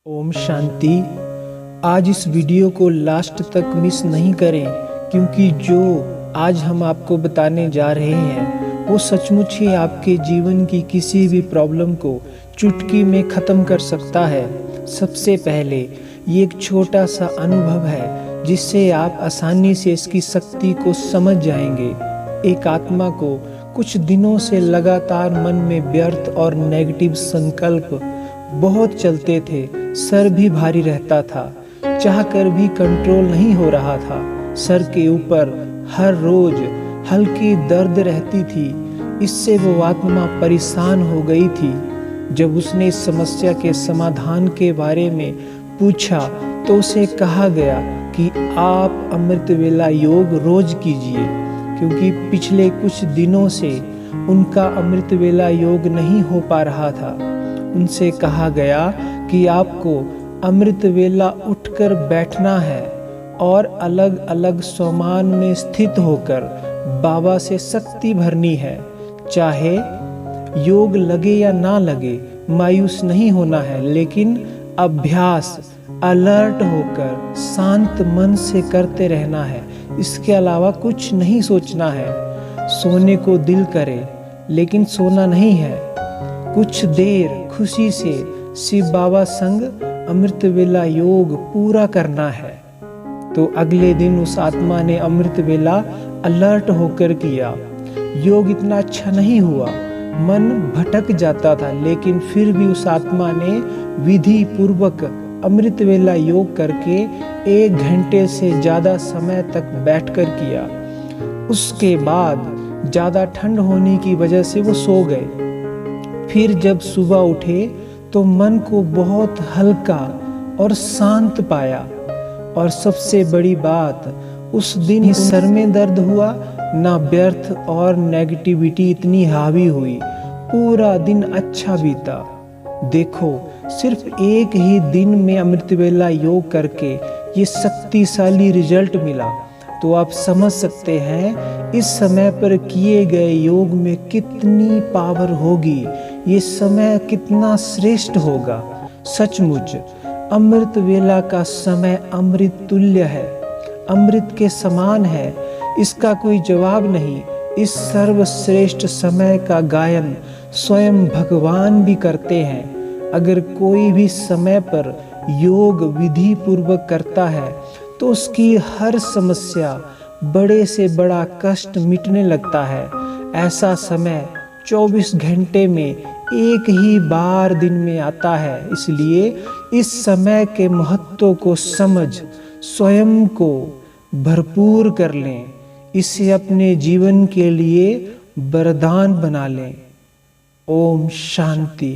ओम शांति। आज इस वीडियो को लास्ट तक मिस नहीं करें, क्योंकि जो आज हम आपको बताने जा रहे हैं वो सचमुच ही आपके जीवन की किसी भी प्रॉब्लम को चुटकी में ख़त्म कर सकता है। सबसे पहले ये एक छोटा सा अनुभव है जिससे आप आसानी से इसकी शक्ति को समझ जाएंगे। एक आत्मा को कुछ दिनों से लगातार मन में व्यर्थ और नेगेटिव संकल्प बहुत चलते थे। सर भी भारी रहता था, चाहकर भी कंट्रोल नहीं हो रहा था। सर के ऊपर हर रोज हल्की दर्द रहती थी। इससे वो आत्मा परेशान हो गई थी। जब उसने इस समस्या के समाधान के बारे में पूछा तो उसे कहा गया कि आप अमृत वेला योग रोज कीजिए, क्योंकि पिछले कुछ दिनों से उनका अमृत वेला योग नहीं हो पा रहा था। उनसे कहा गया कि आपको अमृत वेला उठकर बैठना है और अलग अलग स्वमान में स्थित होकर बाबा से शक्ति भरनी है। चाहे योग लगे या ना लगे, मायूस नहीं होना है, लेकिन अभ्यास अलर्ट होकर शांत मन से करते रहना है। इसके अलावा कुछ नहीं सोचना है। सोने को दिल करे लेकिन सोना नहीं है। कुछ देर खुशी से शिव बाबा संग अमृत वेला योग पूरा करना है। तो अगले दिन उस आत्मा ने अमृत वेला अलर्ट होकर किया। योग इतना अच्छा नहीं हुआ, मन भटक जाता था, लेकिन फिर भी उस आत्मा ने विधि पूर्वक अमृत वेला योग करके 1 घंटे से ज़्यादा समय तक बैठकर किया। उसके बाद ज़्यादा ठंड होने की वजह से वो सो गए। फिर जब सुबह उठे तो मन को बहुत हल्का और शांत पाया। और सबसे बड़ी बात, उस दिन ही सर में दर्द हुआ ना, व्यर्थ और नेगेटिविटी इतनी हावी हुई। पूरा दिन अच्छा बीता। देखो, सिर्फ एक ही दिन में अमृत वेला योग करके ये शक्तिशाली रिजल्ट मिला। तो आप समझ सकते हैं इस समय पर किए गए योग में कितनी पावर होगी, ये समय कितना श्रेष्ठ होगा। सचमुच अमृत वेला का समय अमृत तुल्य है, अमृत के समान है। इसका कोई जवाब नहीं। इस सर्वश्रेष्ठ समय का गायन स्वयं भगवान भी करते हैं। अगर कोई भी समय पर योग विधि पूर्वक करता है तो उसकी हर समस्या, बड़े से बड़ा कष्ट मिटने लगता है। ऐसा समय 24 घंटे में एक ही बार दिन में आता है। इसलिए इस समय के महत्व को समझ स्वयं को भरपूर कर लें। इसे अपने जीवन के लिए वरदान बना लें। ओम शांति।